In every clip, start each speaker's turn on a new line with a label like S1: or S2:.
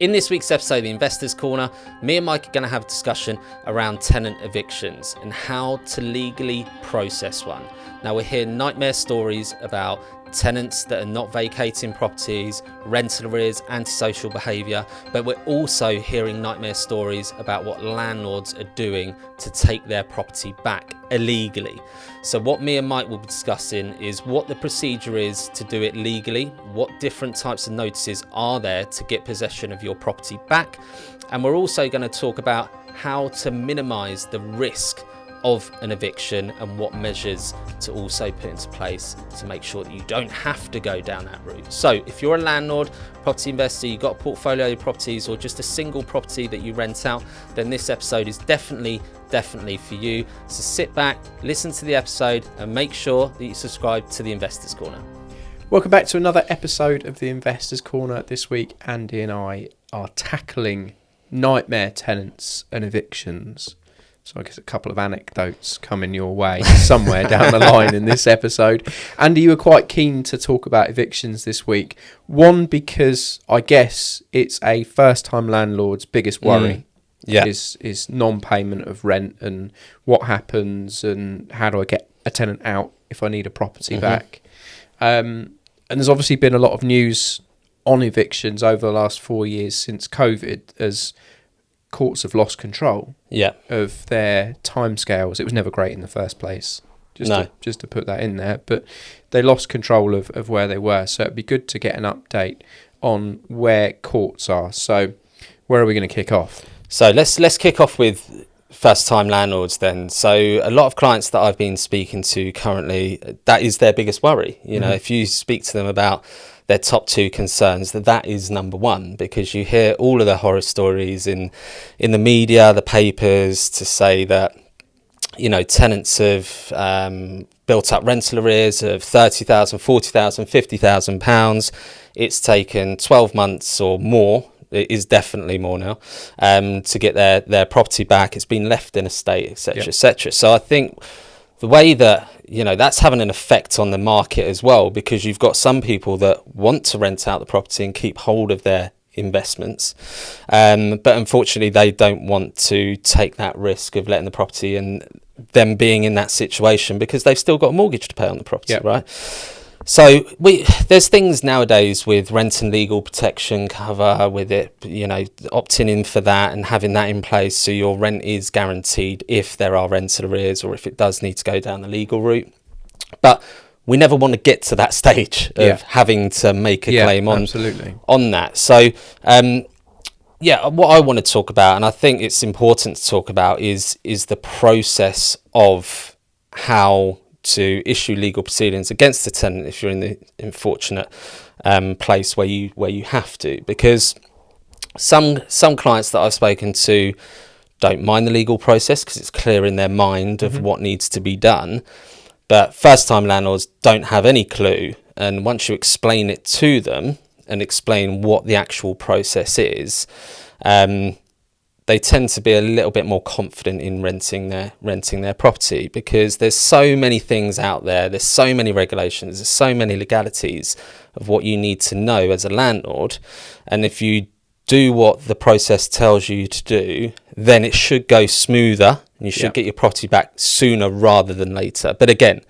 S1: In this week's episode of the Investors Corner, me and Mike are going to have a discussion around tenant evictions and how to legally process one. Now, we're hearing nightmare stories about tenants that are not vacating properties, rental arrears, antisocial behaviour, but we're also hearing nightmare stories about what landlords are doing to take their property back illegally. So what me and Mike will be discussing is what the procedure is to do it legally, what different types of notices are there to get possession of your property back, and we're also going to talk about how to minimise the risk of an eviction and what measures to also put into place to make sure that you don't have to go down that route. So if you're a landlord, property investor, you've got a portfolio of properties or just a single property that you rent out, then this episode is definitely for you. So sit back, listen to the episode and make sure that you subscribe to the Investors Corner.
S2: Welcome back to another episode of the Investors Corner. This week Andy and I are tackling nightmare tenants and evictions. So I guess a couple of anecdotes coming your way somewhere down the line in this episode. Andy, you were quite keen to talk about evictions this week. One, because I guess it's a first-time landlord's biggest worry is non-payment of rent and what happens and how do I get a tenant out if I need a property back. And there's obviously been a lot of news on evictions over the last 4 years since COVID as courts have lost control of their timescales. It was never great in the first place, just to put that in there, but they lost control of where they were. So it'd be good to get an update on where courts are. So where are we going to kick off?
S1: So let's kick off with first-time landlords then. So a lot of clients that I've been speaking to currently, that is their biggest worry. You know, if you speak to them about their top two concerns, that is number one, because you hear all of the horror stories in the media, the papers, to say that, you know, tenants have built up rental arrears of £30,000, £40,000, £50,000. It's taken 12 months or more. It is definitely more now, to get their property back. It's been left in a state, etc., etc. So I think the way that, you know, that's having an effect on the market as well, because you've got some people that want to rent out the property and keep hold of their investments, but unfortunately they don't want to take that risk of letting the property and them being in that situation because they've still got a mortgage to pay on the property, right? So there's things nowadays with rent and legal protection cover with it, you know, opting in for that and having that in place so your rent is guaranteed if there are rental arrears or if it does need to go down the legal route. But we never want to get to that stage of having to make a claim on that. So, what I want to talk about, and I think it's important to talk about, is the process of how to issue legal proceedings against the tenant if you're in the unfortunate place where you have to, because some clients that I've spoken to don't mind the legal process because it's clear in their mind of what needs to be done, but first-time landlords don't have any clue, and once you explain it to them and explain what the actual process is, they tend to be a little bit more confident in renting their property, because there's so many things out there, there's so many regulations, there's so many legalities of what you need to know as a landlord, and if you do what the process tells you to do, then it should go smoother and you should get your property back sooner rather than later. But again,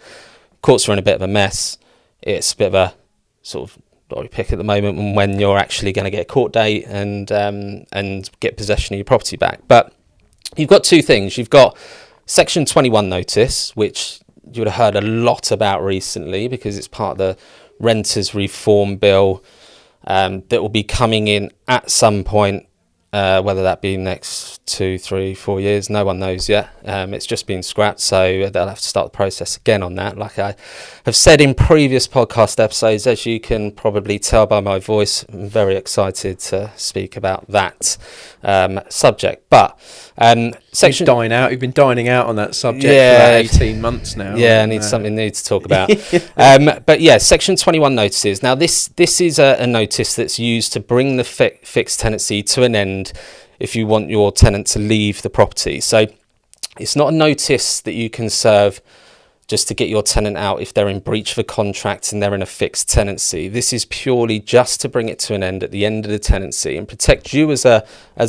S1: courts are in a bit of a mess. It's a bit of a sort of lottery pick at the moment when you're actually going to get a court date and get possession of your property back. But you've got two things. You've got Section 21 notice, which you would have heard a lot about recently because it's part of the Renters Reform Bill that will be coming in at some point, whether that be next 2, 3, 4 years, no one knows yet. It's just been scrapped, so they'll have to start the process again on that. Like I have said in previous podcast episodes, as you can probably tell by my voice, I'm very excited to speak about that subject. But
S2: section dying out. You've been dining out on that subject for about 18 months now.
S1: Yeah, I need something new to talk about. But yeah, Section 21 notices. Now this is a notice that's used to bring the fixed tenancy to an end if you want your tenant to leave the property. So it's not a notice that you can serve just to get your tenant out if they're in breach of a contract and they're in a fixed tenancy. This is purely just to bring it to an end at the end of the tenancy and protect you as a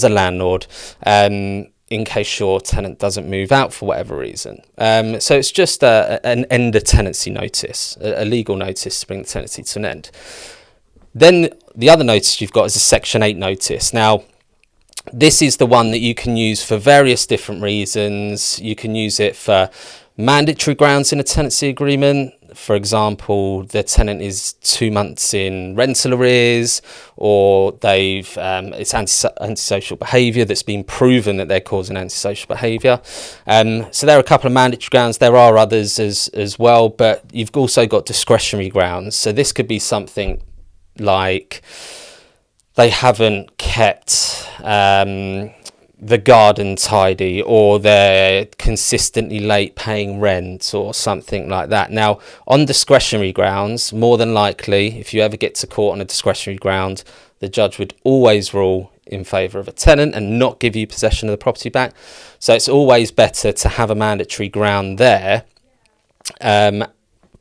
S1: landlord, in case your tenant doesn't move out for whatever reason. So it's just an end of tenancy notice, a legal notice to bring the tenancy to an end. Then the other notice you've got is a Section 8 notice. Now, this is the one that you can use for various different reasons. You can use it for mandatory grounds in a tenancy agreement. For example, the tenant is 2 months in rental arrears, or it's antisocial behaviour that's been proven that they're causing antisocial behaviour. So there are a couple of mandatory grounds. There are others as well, but you've also got discretionary grounds. So this could be something like they haven't kept the garden tidy, or they're consistently late paying rent, or something like that. Now, on discretionary grounds, more than likely, if you ever get to court on a discretionary ground, the judge would always rule in favour of a tenant and not give you possession of the property back. So it's always better to have a mandatory ground there.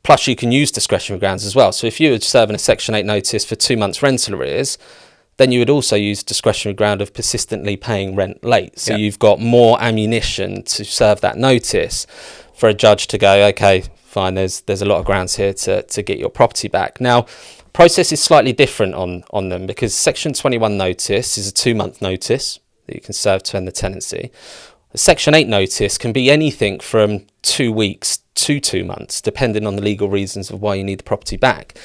S1: Plus, you can use discretionary grounds as well. So if you were serving a Section 8 notice for 2 months rental arrears, then you would also use discretionary ground of persistently paying rent late. So you've got more ammunition to serve that notice for a judge to go, okay, fine, there's a lot of grounds here to get your property back. Now, process is slightly different on them, because Section 21 notice is a 2-month notice that you can serve to end the tenancy. A Section 8 notice can be anything from 2 weeks to 2 months, depending on the legal reasons of why you need the property back.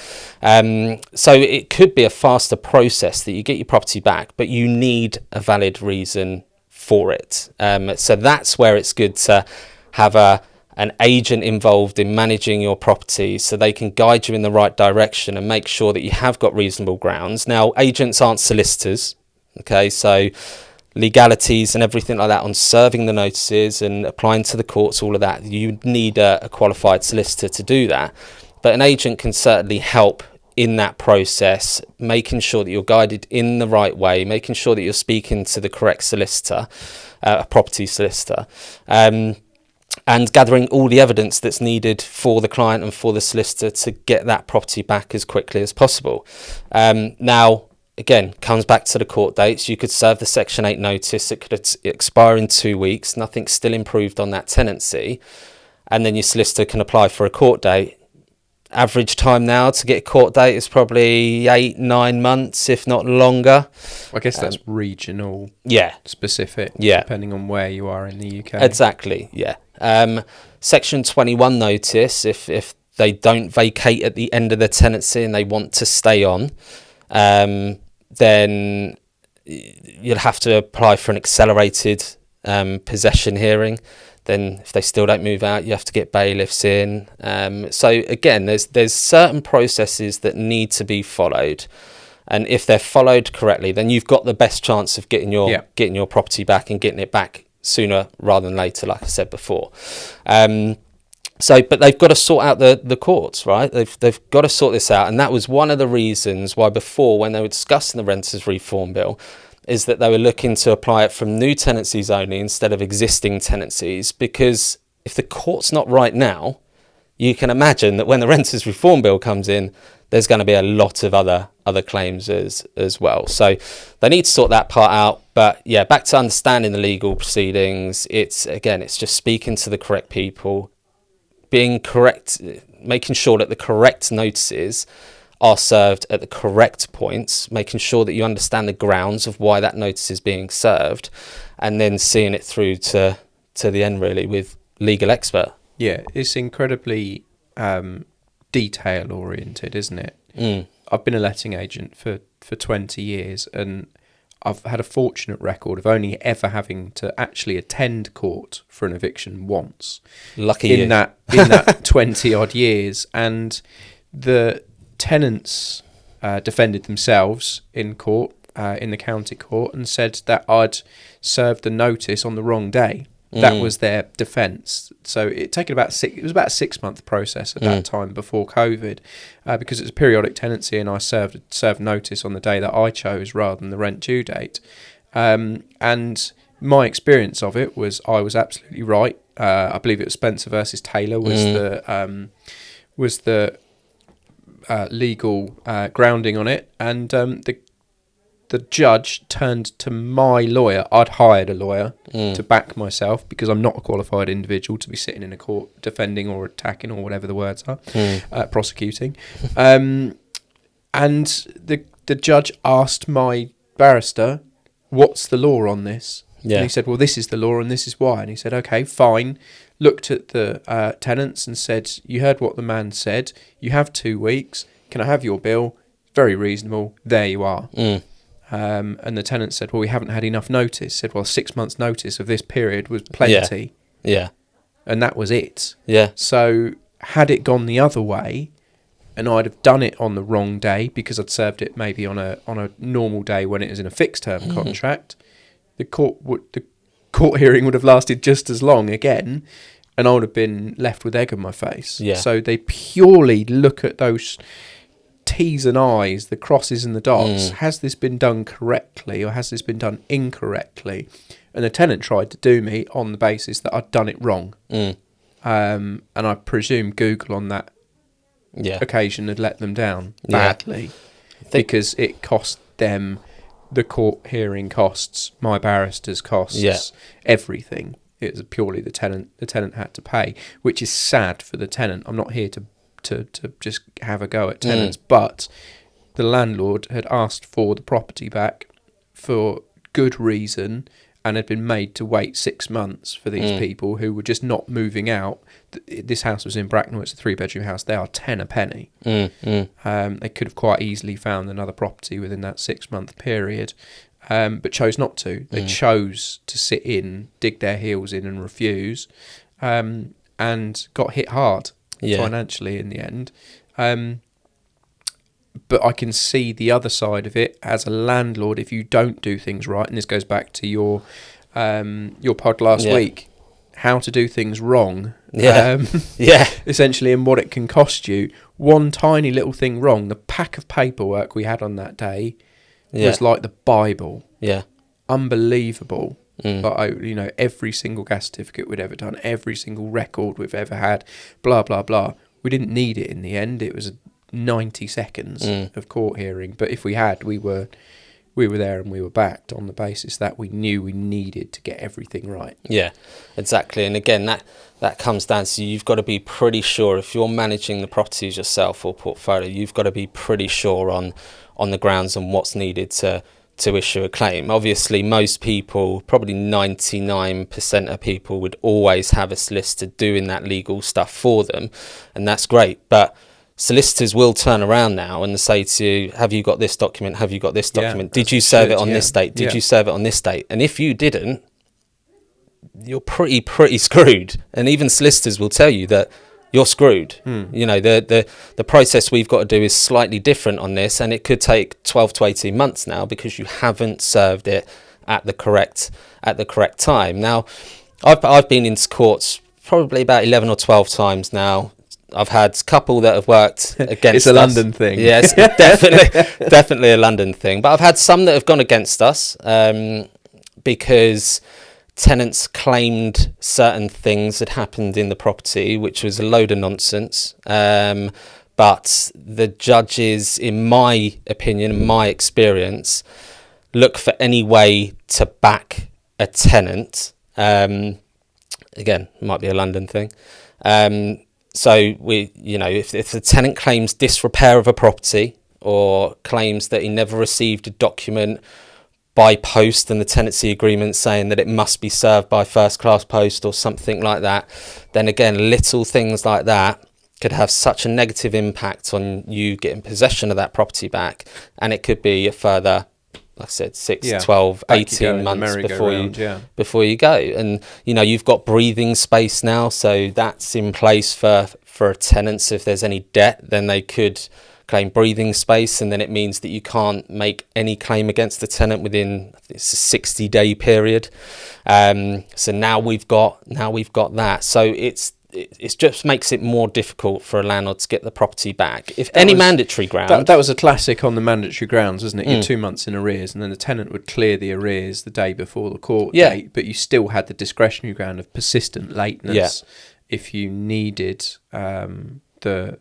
S1: So it could be a faster process that you get your property back, but you need a valid reason for it. So that's where it's good to have an agent involved in managing your property, so they can guide you in the right direction and make sure that you have got reasonable grounds. Now, agents aren't solicitors, okay? So legalities and everything like that on serving the notices and applying to the courts, all of that, you need a qualified solicitor to do that. But an agent can certainly help in that process, making sure that you're guided in the right way, making sure that you're speaking to the correct solicitor, a property solicitor, and gathering all the evidence that's needed for the client and for the solicitor to get that property back as quickly as possible. Now, again, comes back to the court dates. You could serve the Section 8 notice. It could expire in 2 weeks. Nothing's still improved on that tenancy. And then your solicitor can apply for a court date. Average time now to get a court date is probably 8-9 months, if not longer.
S2: I guess that's regional specific,
S1: Yeah.
S2: depending on where you are in the UK.
S1: Exactly, yeah. Section 21 notice, if they don't vacate at the end of the tenancy and they want to stay on, then you'll have to apply for an accelerated possession hearing. Then if they still don't move out, you have to get bailiffs in. So again, there's certain processes that need to be followed, and if they're followed correctly, then you've got the best chance of getting your property back and getting it back sooner rather than later, like I said before. But they've got to sort out the courts, right? They've got to sort this out. And that was one of the reasons why before, when they were discussing the Renters Reform Bill, is that they were looking to apply it from new tenancies only instead of existing tenancies. Because if the court's not right now, you can imagine that when the Renters Reform Bill comes in, there's going to be a lot of other claims as well. So they need to sort that part out. But yeah, back to understanding the legal proceedings. It's just speaking to the correct people, being correct, making sure that the correct notices are served at the correct points, making sure that you understand the grounds of why that notice is being served, and then seeing it through to the end, really, with legal expert.
S2: Yeah, it's incredibly detail oriented, isn't it? I've been a letting agent for 20 years, and I've had a fortunate record of only ever having to actually attend court for an eviction once.
S1: Lucky you.
S2: In that 20 odd years, and the tenants defended themselves in court, in the county court, and said that I'd served the notice on the wrong day. That was their defence. So it was about a 6-month process at that time before COVID, because it's a periodic tenancy, and I served notice on the day that I chose rather than the rent due date. And my experience of it was I was absolutely right I believe it was Spencer versus Taylor was the legal grounding on it, and the judge turned to my lawyer. I'd hired a lawyer to back myself because I'm not a qualified individual to be sitting in a court defending or attacking or whatever the words are, prosecuting. And the judge asked my barrister, "What's the law on this?"
S1: Yeah.
S2: And he said, "Well, this is the law and this is why." And he said, "Okay, fine." Looked at the tenants and said, "You heard what the man said. You have 2 weeks. Can I have your bill? Very reasonable. There you are." And the tenant said, "Well, we haven't had enough notice." Said, "Well, 6 months notice of this period was plenty."
S1: Yeah.
S2: And that was it.
S1: Yeah.
S2: So had it gone the other way, and I'd have done it on the wrong day because I'd served it maybe on a normal day when it was in a fixed term contract, the court hearing would have lasted just as long again, and I would have been left with egg on my face.
S1: Yeah.
S2: So they purely look at those T's and I's, the crosses and the dots. Has this been done correctly or has this been done incorrectly? And the tenant tried to do me on the basis that I'd done it wrong. And I presume Google on that occasion had let them down badly because it cost them the court hearing costs, my barrister's costs, everything. It was purely the tenant had to pay, which is sad for the tenant. I'm not here to just have a go at tenants, but the landlord had asked for the property back for good reason and had been made to wait 6 months for these people who were just not moving out. This house was in Bracknell. It's a 3-bedroom house. They are 10 a penny. They could have quite easily found another property within that 6-month period, but chose not to. They chose to sit in, dig their heels in and refuse, and got hit hard financially in the end. But I can see the other side of it as a landlord. If you don't do things right, and this goes back to your pod last week, how to do things wrong, essentially, and what it can cost you. One tiny little thing wrong, the pack of paperwork we had on that day was like the Bible. Unbelievable. But every single gas certificate we'd ever done, every single record we've ever had, blah blah blah. We didn't need it in the end. It was 90 seconds of court hearing, but if we had, we were there and we were backed on the basis that we knew we needed to get everything right. Yeah,
S1: exactly. And again, that comes down to you've got to be pretty sure if you're managing the properties yourself or portfolio, you've got to be pretty sure on the grounds and what's needed to issue a claim. Obviously, most people, probably 99% of people, would always have a solicitor doing that legal stuff for them, and that's great. But solicitors will turn around now and say to you, "Have you got this document? Have you got this document? Did you serve it on this date? Did you serve it on this date?" And if you didn't, you're pretty screwed. And even solicitors will tell you that you're screwed. The process we've got to do is slightly different on this, and it could take 12 to 18 months now because you haven't served it at the correct time. Now, I've been into courts probably about 11 or 12 times now. I've had a couple that have worked against
S2: us. It's a London thing.
S1: Yeah, it's definitely a London thing. But I've had some that have gone against us because tenants claimed certain things had happened in the property, which was a load of nonsense. But the judges, in my opinion, my experience, look for any way to back a tenant. Again, it might be a London thing. So if the tenant claims disrepair of a property or claims that he never received a document by post and the tenancy agreement saying that it must be served by first class post or something like that, then again, little things like that could have such a negative impact on you getting possession of that property back, and it could be a further, like I said, 6, 12, 18 months before you go. And you've got breathing space now, so that's in place for a tenant. So if there's any debt, then they could claim breathing space, and then it means that you can't make any claim against the tenant within it's a 60-day period. So now we've got that. So it just makes it more difficult for a landlord to get the property back. If any mandatory ground...
S2: That was a classic on the mandatory grounds, wasn't it? You're 2 months in arrears, and then the tenant would clear the arrears the day before the court date, but you still had the discretionary ground of persistent lateness if you needed the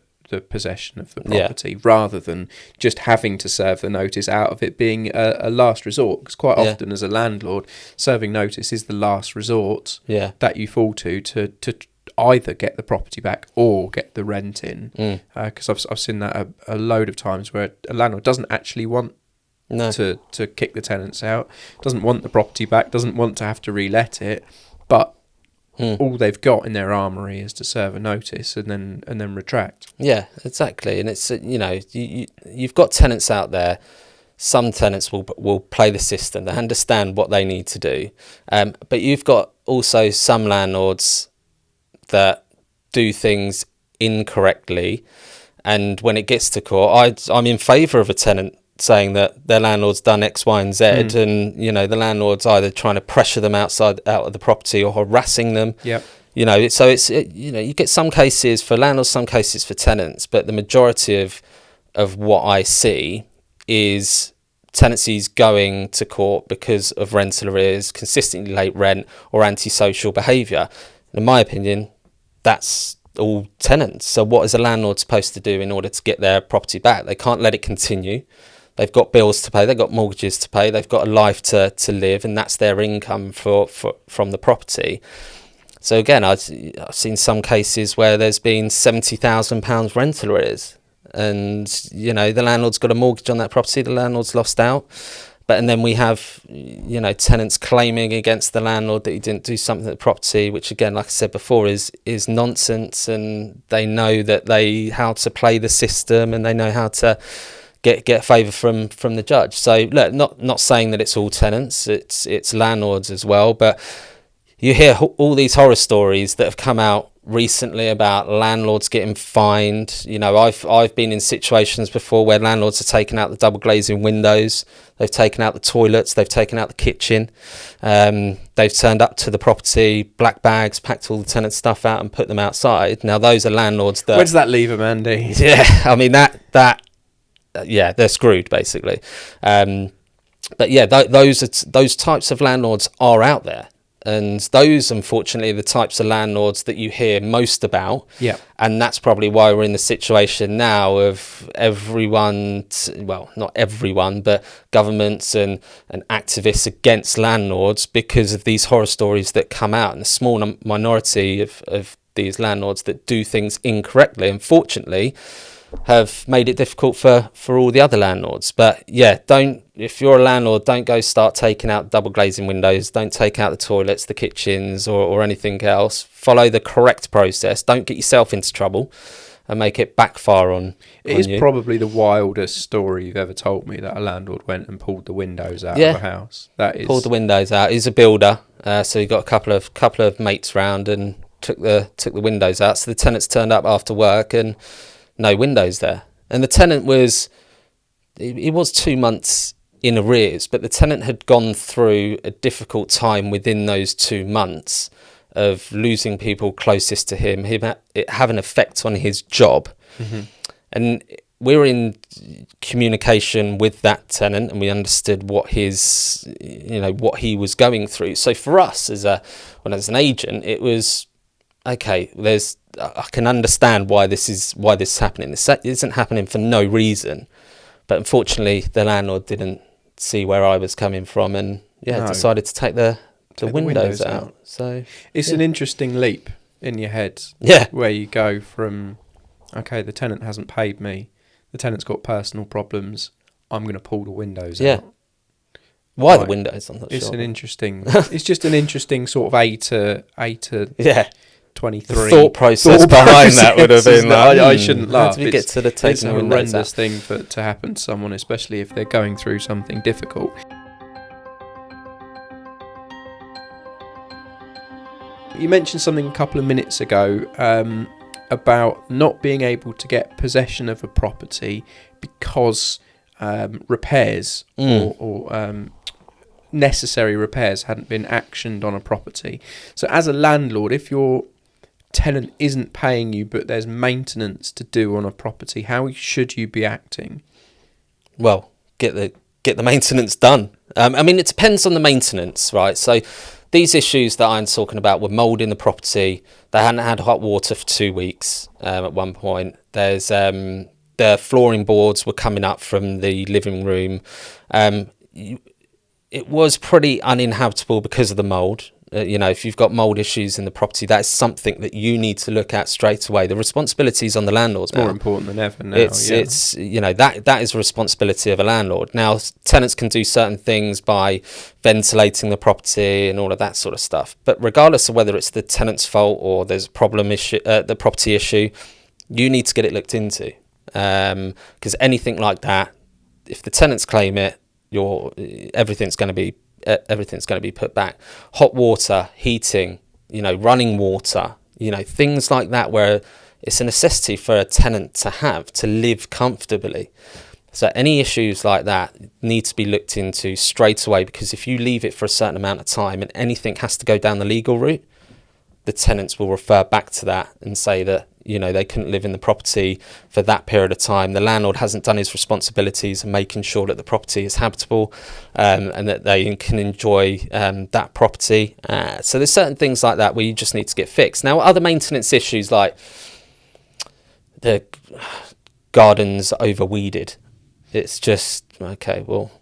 S2: possession of the property, rather than just having to serve the notice out of it being a last resort. Because quite often as a landlord, serving notice is the last resort that you fall to either get the property back or get the rent in. Because I've seen that a load of times where a landlord doesn't actually want to kick the tenants out, doesn't want the property back, doesn't want to have to relet it, but all they've got in their armoury is to serve a notice and then retract. Yeah,
S1: exactly. And it's you've got tenants out there. Some tenants will play the system. They understand what they need to do, but you've got also some landlords that do things incorrectly, and when it gets to court, I'm in favour of a tenant saying that their landlord's done X, Y, and Z, and the landlord's either trying to pressure them out of the property or harassing them. So you get some cases for landlords, some cases for tenants, but the majority of what I see is tenancies going to court because of rental arrears, consistently late rent, or antisocial behaviour. In my opinion, that's all tenants. So what is a landlord supposed to do in order to get their property back? They can't let it continue. They've got bills to pay, they've got mortgages to pay, they've got a life to live, and that's their income from the property. So again, I've seen some cases where there's been £70,000 rental arrears, and the landlord's got a mortgage on that property, the landlord's lost out. And then we have tenants claiming against the landlord that he didn't do something at the property, which again, like I said before, is nonsense, and they know how to play the system, and they know how to get favour from the judge. So look, not saying that it's all tenants, it's landlords as well, but you hear all these horror stories that have come out recently about landlords getting fined. I've been in situations before where landlords have taken out the double glazing windows, they've taken out the toilets, they've taken out the kitchen, they've turned up to the property, black bags, packed all the tenant stuff out and put them outside. Now those are landlords that...
S2: Where does that leave them, Andy?
S1: Yeah, I mean they're screwed basically. But yeah, those types of landlords are out there. And those, unfortunately, are the types of landlords that you hear most about. Yeah. And that's probably why we're in the situation now of everyone, not everyone, but governments and activists against landlords because of these horror stories that come out. And a small minority of these landlords that do things incorrectly, unfortunately, have made it difficult for all the other landlords. But yeah, if you're a landlord, don't go start taking out double glazing windows, don't take out the toilets, the kitchens, or anything else. Follow the correct process. Don't get yourself into trouble and make it backfire on
S2: It is probably the wildest story you've ever told me, that a landlord went and pulled the windows out of a house. That is...
S1: Pulled the windows out. He's a builder, so he got a couple of mates round and took the windows out. So the tenants turned up after work and no windows there. And the tenant was 2 months in arrears, but the tenant had gone through a difficult time within those 2 months of losing people closest to him, it have an effect on his job. And we were in communication with that tenant, and we understood what what he was going through. So for us as an agent, it was okay. I can understand why this is happening. This isn't happening for no reason, but unfortunately, the landlord didn't see where I was coming from, and decided to take the windows out. So
S2: it's an interesting leap in your head, where you go from, okay, the tenant hasn't paid me, the tenant's got personal problems, I'm going to pull the windows out.
S1: Why the windows? I'm not
S2: it's
S1: sure.
S2: An interesting. It's just an interesting sort of A to 23
S1: the thought process behind that would have been like,
S2: I shouldn't laugh.
S1: It's a
S2: horrendous thing to happen to someone, especially if they're going through something difficult. You mentioned something a couple of minutes ago about not being able to get possession of a property because repairs or necessary repairs hadn't been actioned on a property. So as a landlord, if you're tenant isn't paying you, but there's maintenance to do on a property, how should you be acting?
S1: Well, get the maintenance done. I mean, it depends on the maintenance, right? So these issues that I'm talking about were mould in the property. They hadn't had hot water for 2 weeks at one point. There's the flooring boards were coming up from the living room. It was pretty uninhabitable because of the mould. If you've got mould issues in the property, that is something that you need to look at straight away. The responsibility is on the landlord now.
S2: More important than ever now.
S1: It's that is a responsibility of a landlord. Now, tenants can do certain things by ventilating the property and all of that sort of stuff. But regardless of whether it's the tenant's fault or there's a problem issue, the property issue, you need to get it looked into. Because anything like that, if the tenants claim it, everything's going to be put back. Hot water, heating, running water, things like that, where it's a necessity for a tenant to have to live comfortably. So any issues like that need to be looked into straight away, because if you leave it for a certain amount of time and anything has to go down the legal route, the tenants will refer back to that and say that they couldn't live in the property for that period of time. The landlord hasn't done his responsibilities in making sure that the property is habitable, and that they can enjoy that property. So there's certain things like that where you just need to get fixed. Now, other maintenance issues like the garden's overweeded. It's just, okay, well,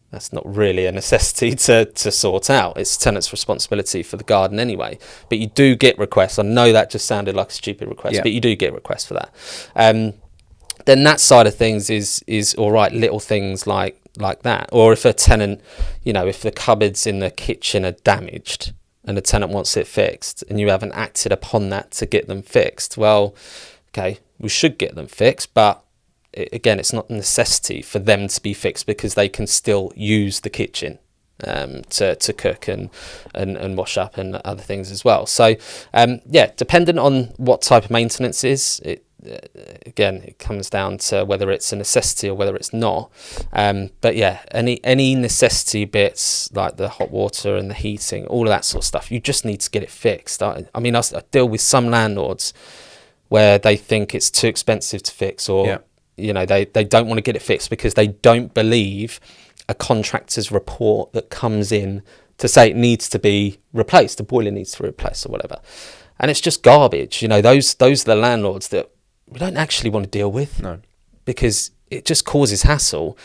S1: that's not really a necessity to sort out. It's tenant's responsibility for the garden anyway. But you do get requests. I know that just sounded like a stupid request, but you do get requests for that. Then that side of things is all right, little things like that. Or if a tenant, if the cupboards in the kitchen are damaged and the tenant wants it fixed and you haven't acted upon that to get them fixed, well, okay, we should get them fixed, but again, it's not a necessity for them to be fixed, because they can still use the kitchen to cook and wash up and other things as well. So, dependent on what type of maintenance is, it comes down to whether it's a necessity or whether it's not. But yeah, any necessity bits like the hot water and the heating, all of that sort of stuff, you just need to get it fixed. I deal with some landlords where they think it's too expensive to fix, or they don't want to get it fixed because they don't believe a contractor's report that comes in to say it needs to be replaced, the boiler needs to be replaced or whatever. And it's just garbage. Those are the landlords that we don't actually want to deal with. No. Because it just causes hassle,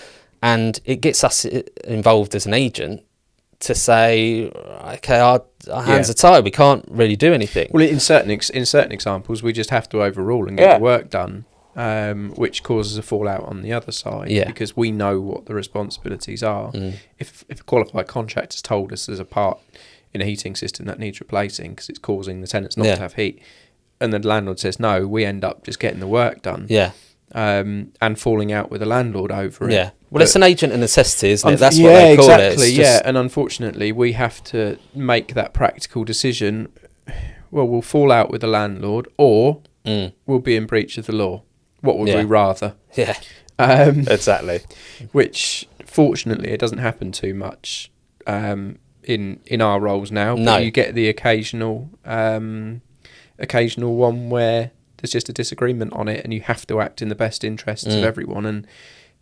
S1: and it gets us involved as an agent to say, okay, our hands are tied, we can't really do anything.
S2: Well, in certain examples, we just have to overrule and get the work done. Which causes a fallout on the other side, because we know what the responsibilities are. If a qualified contractor's told us there's a part in a heating system that needs replacing because it's causing the tenants not to have heat, and the landlord says no, we end up just getting the work done. And falling out with the landlord over it.
S1: Well, it's an agent of necessity, isn't it? That's what they call
S2: it. And unfortunately, we have to make that practical decision. Well, we'll fall out with the landlord, or we'll be in breach of the law. What would we rather?
S1: Exactly.
S2: Which, fortunately, it doesn't happen too much in our roles now. But you get the occasional one where there's just a disagreement on it, and you have to act in the best interests of everyone. And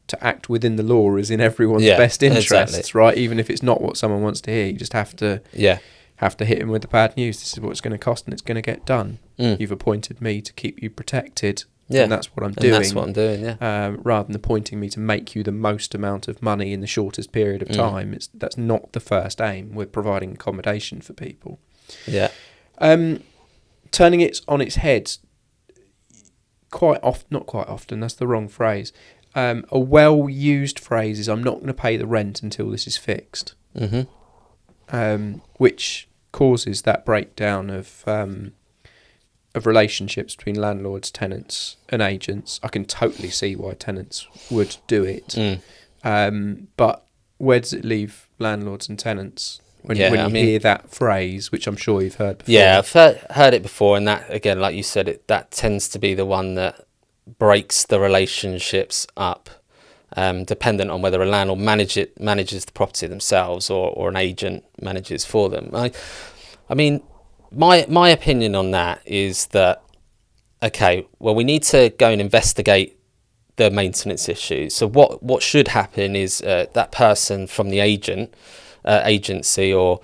S2: to act within the law is in everyone's best interests, right? Even if it's not what someone wants to hear, you just have to hit him with the bad news. This is what it's going to cost, and it's going to get done. You've appointed me to keep you protected. And that's what I'm doing.
S1: And that's what I'm doing,
S2: rather than appointing me to make you the most amount of money in the shortest period of time. That's not the first aim. We're providing accommodation for people. Turning it on its head, not quite often, that's the wrong phrase. A well-used phrase is, I'm not going to pay the rent until this is fixed. Which causes that breakdown of relationships between landlords, tenants and agents. I can totally see why tenants would do it. But where does it leave landlords and tenants when you hear that phrase, which I'm sure you've heard before?
S1: Yeah, I've heard it before, and that, again, like you said, that tends to be the one that breaks the relationships up, dependent on whether a landlord manages the property themselves or an agent manages for them. I mean, my opinion on that is that, okay, well, we need to go and investigate the maintenance issue. So what should happen is that person from the agency, or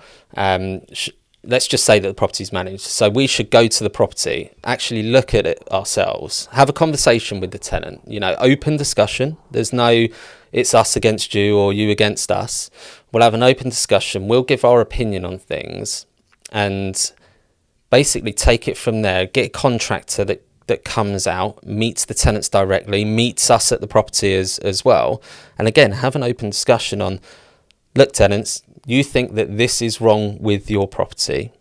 S1: let's just say that the property's managed. So we should go to the property, actually look at it ourselves, have a conversation with the tenant, open discussion. There's no, it's us against you or you against us. We'll have an open discussion. We'll give our opinion on things and basically take it from there. Get a contractor that comes out, meets the tenants directly, meets us at the property as well. And again, have an open discussion on, look, tenants, you think that this is wrong with your property.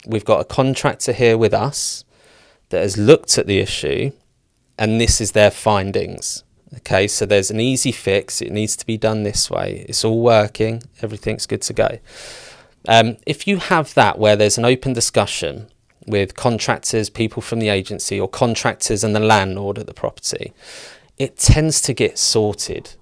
S1: We've got a contractor here with us that has looked at the issue, and this is their findings. Okay, so there's an easy fix. It needs to be done this way. It's all working. Everything's good to go. If you have that where there's an open discussion with contractors, people from the agency, or contractors and the landlord at the property, it tends to get sorted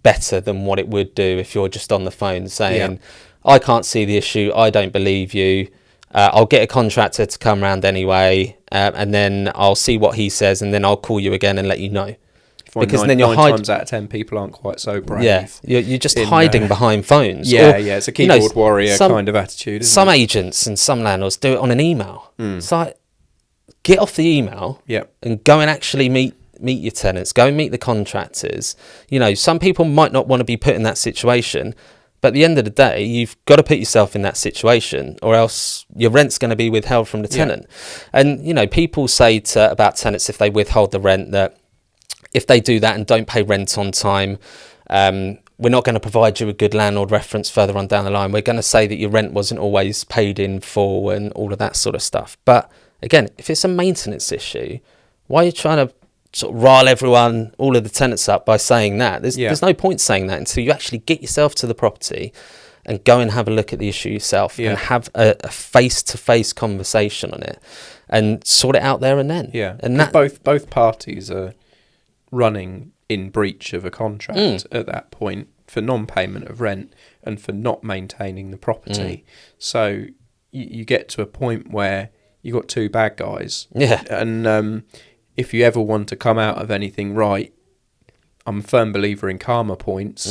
S1: better than what it would do if you're just on the phone saying, I can't see the issue, I don't believe you, I'll get a contractor to come round anyway, and then I'll see what he says, and then I'll call you again and let you know.
S2: Because then you're 9 times out of 10 people aren't quite so brave.
S1: Yeah, you're just hiding behind phones.
S2: It's a keyboard warrior kind of attitude, isn't
S1: some
S2: it?
S1: agents and some landlords do it on an email. It's like, get off the email and go and actually meet your tenants, go and meet the contractors. Some people might not want to be put in that situation, but at the end of the day, you've got to put yourself in that situation, or else your rent's going to be withheld from the tenant. And, people say about tenants, if they withhold the rent, that if they do that and don't pay rent on time, we're not going to provide you a good landlord reference further on down the line. We're going to say that your rent wasn't always paid in full and all of that sort of stuff. But again, if it's a maintenance issue, why are you trying to sort of rile everyone, all of the tenants up by saying that? There's no point saying that until you actually get yourself to the property and go and have a look at the issue yourself and have a face-to-face conversation on it and sort it out there and then.
S2: And that both parties are running in breach of a contract at that point for non-payment of rent and for not maintaining the property. So you get to a point where you got two bad guys. And if you ever want to come out of anything right, I'm a firm believer in karma points.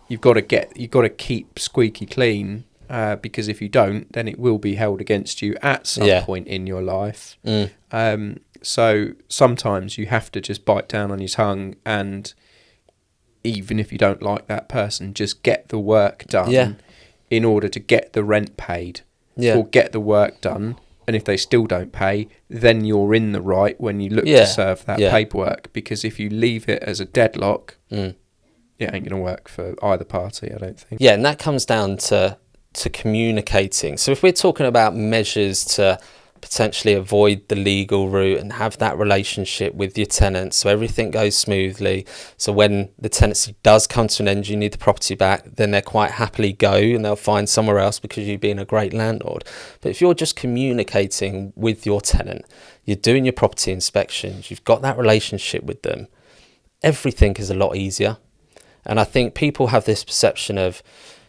S2: You've got to keep squeaky clean, because if you don't, then it will be held against you at some point in your life. So sometimes you have to just bite down on your tongue, and even if you don't like that person, just get the work done in order to get the rent paid, or get the work done. And if they still don't pay, then you're in the right when you look to serve that paperwork. Because if you leave it as a deadlock, it ain't going to work for either party, I don't think.
S1: Yeah, and that comes down to communicating. So if we're talking about measures to potentially avoid the legal route and have that relationship with your tenants so everything goes smoothly, so when the tenancy does come to an end, you need the property back, then they'll quite happily go and they'll find somewhere else because you've been a great landlord. But if you're just communicating with your tenant, you're doing your property inspections, you've got that relationship with them, everything is a lot easier. And I think people have this perception of,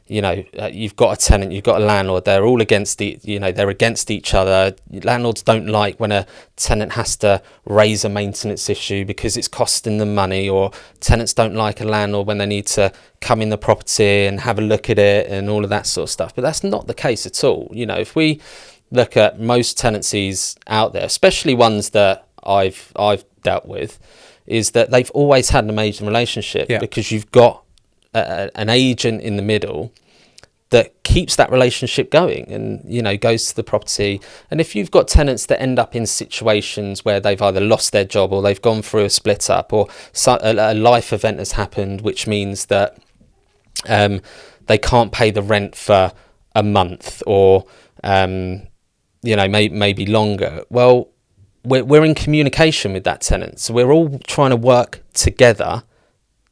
S1: you've got a tenant, you've got a landlord, they're all against they're against each other. Landlords don't like when a tenant has to raise a maintenance issue because it's costing them money, or tenants don't like a landlord when they need to come in the property and have a look at it and all of that sort of stuff. But that's not the case at all. If we look at most tenancies out there, especially ones that I've dealt with, is that they've always had an amazing relationship because you've got an agent in the middle that keeps that relationship going and goes to the property. And if you've got tenants that end up in situations where they've either lost their job or they've gone through a split up, or a life event has happened which means that they can't pay the rent for a month or maybe longer, well, we're in communication with that tenant, so we're all trying to work together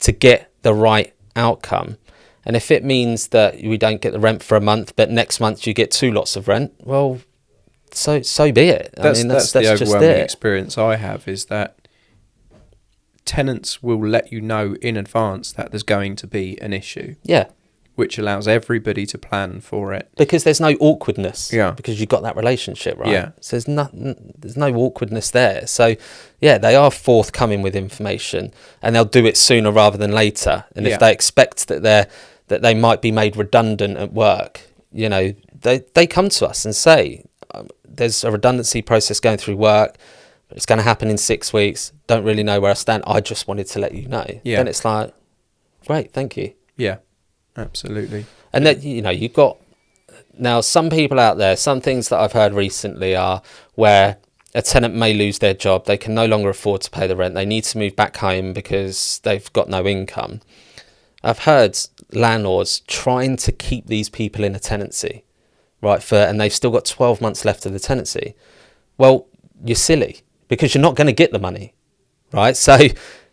S1: to get the right outcome. And if it means that we don't get the rent for a month, but next month you get 2 lots of rent, well, so be it. That's
S2: the
S1: just
S2: overwhelming
S1: it.
S2: experience I have, is that tenants will let you know in advance that there's going to be an issue. which allows everybody to plan for it.
S1: Because there's no awkwardness.
S2: Yeah.
S1: Because you've got that relationship, right?
S2: Yeah.
S1: So there's no awkwardness there. So, yeah, they are forthcoming with information, and they'll do it sooner rather than later. And if they expect that they might be made redundant at work, you know, they come to us and say, there's a redundancy process going through work. It's going to happen in 6 weeks. Don't really know where I stand. I just wanted to let you know.
S2: Yeah.
S1: Then it's like, great, thank you.
S2: Yeah, absolutely.
S1: And then, you know, you've got now some people out there, some things that I've heard recently are where a tenant may lose their job. They can no longer afford to pay the rent. They need to move back home because they've got no income. I've heard landlords trying to keep these people in a tenancy, right? And they've still got 12 months left of the tenancy. Well, you're silly, because you're not going to get the money, right? So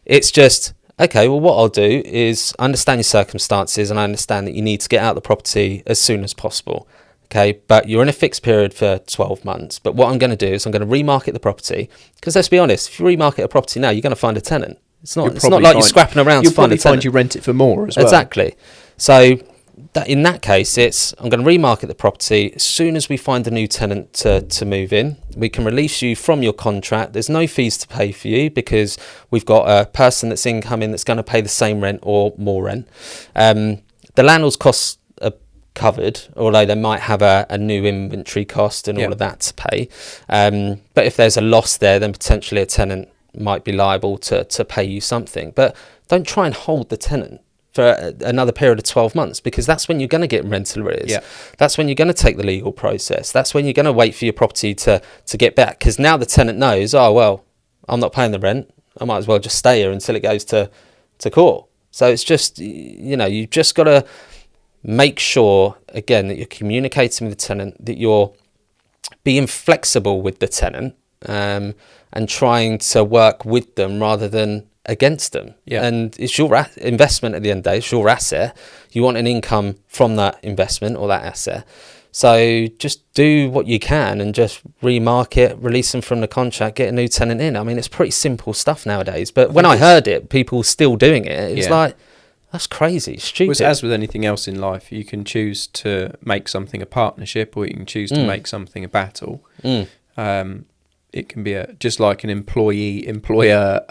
S1: it's just, okay, well, what I'll do is understand your circumstances, and I understand that you need to get out of the property as soon as possible, okay? But you're in a fixed period for 12 months. But what I'm going to do is I'm going to remarket the property, because let's be honest, if you remarket a property now, you're going to find a tenant. It's not like you're scrapping around to find a tenant. You'll probably
S2: find you rent it for more as well.
S1: Exactly. So in that case, I'm going to remarket the property. As soon as we find a new tenant to move in, we can release you from your contract. There's no fees to pay for you, because we've got a person that's incoming that's going to pay the same rent or more rent. The landlord's costs are covered, although they might have a new inventory cost and all of that to pay. But if there's a loss there, then potentially a tenant might be liable to pay you something. But don't try and hold the tenant for another period of 12 months, because that's when you're going to get rental arrears.
S2: Yeah.
S1: That's when you're going to take the legal process. That's when you're going to wait for your property to get back, because now the tenant knows, oh, well, I'm not paying the rent. I might as well just stay here until it goes to court. So it's just, you know, you've just got to make sure, again, that you're communicating with the tenant, that you're being flexible with the tenant, and trying to work with them rather than against them.
S2: Yeah.
S1: And it's your investment at the end of the day. It's your asset. You want an income from that investment or that asset. So just do what you can and just remarket, release them from the contract, get a new tenant in. I mean, it's pretty simple stuff nowadays. But when I heard it, people still doing it, it's like, that's crazy, stupid.
S2: Well, as with anything else in life, you can choose to make something a partnership, or you can choose to make something a battle. It can be just like an employee-employer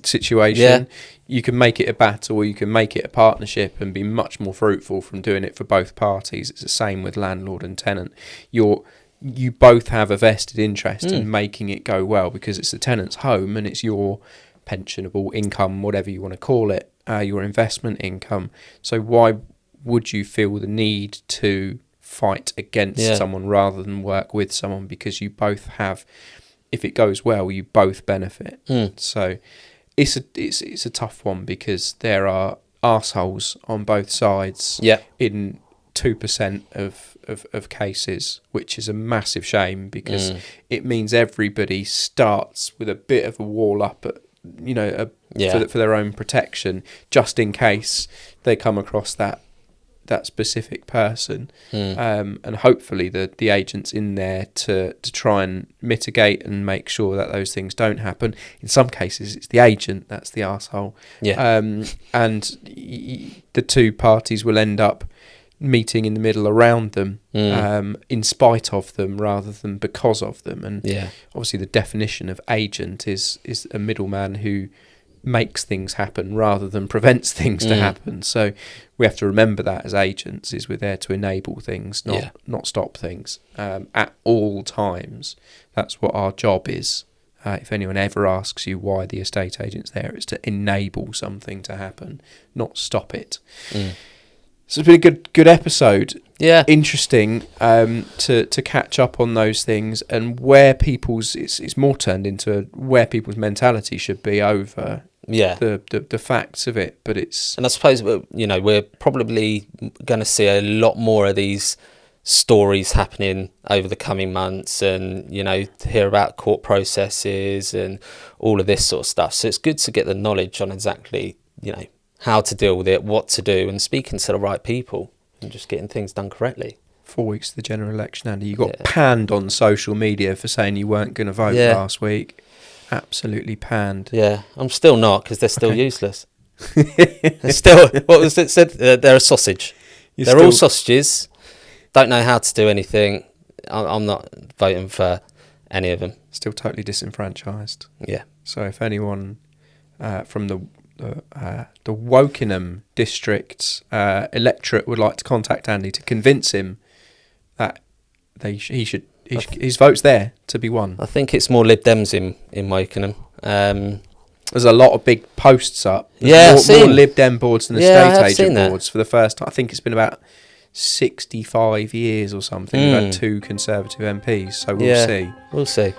S2: situation. Yeah. You can make it a battle, or you can make it a partnership and be much more fruitful from doing it for both parties. It's the same with landlord and tenant. You both have a vested interest in making it go well, because it's the tenant's home and it's your pensionable income, whatever you want to call it, your investment income. So why would you feel the need to fight against someone rather than work with someone? Because you both have, if it goes well, you both benefit. So it's a tough one, because there are arseholes on both sides in 2% of cases, which is a massive shame, because it means everybody starts with a bit of a wall up at, you know, for their own protection, just in case they come across that specific person, and hopefully the agent's in there to try and mitigate and make sure that those things don't happen. In some cases, it's the agent that's the arsehole, and the two parties will end up meeting in the middle around them, in spite of them rather than because of them. And obviously the definition of agent is a middleman who makes things happen rather than prevents things to happen. So we have to remember that as agents, is we're there to enable things, not stop things, at all times. That's what our job is. If anyone ever asks you why the estate agent's there, it's to enable something to happen, not stop it. So it's been a good episode. Yeah, interesting to catch up on those things, and where people's it's more turned into where people's mentality should be over the facts of it. But it's,
S1: and I suppose, you know, we're probably going to see a lot more of these stories happening over the coming months, and, you know, to hear about court processes and all of this sort of stuff. So it's good to get the knowledge on exactly, you know, how to deal with it, what to do, and speaking to the right people and just getting things done correctly.
S2: 4 weeks to the general election, Andy. You got panned on social media for saying you weren't going to vote last week. Absolutely panned.
S1: Yeah, I'm still not, because they're still useless. Still, what was it said? They're a sausage.
S2: You're
S1: They're all sausages. Don't know how to do anything. I'm not voting for any of them.
S2: still totally disenfranchised.
S1: Yeah.
S2: So if anyone from the Wokingham district electorate would like to contact Andy to convince him that his vote's there to be won.
S1: I think it's more Lib Dems in Wokingham.
S2: There's a lot of big posts up.
S1: There's
S2: more Lib Dem boards than estate agent
S1: that.
S2: boards for the first time. I think it's been about 65 years or something. We've had 2 Conservative MPs, so we'll see.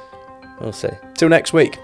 S1: We'll see.
S2: Till next week.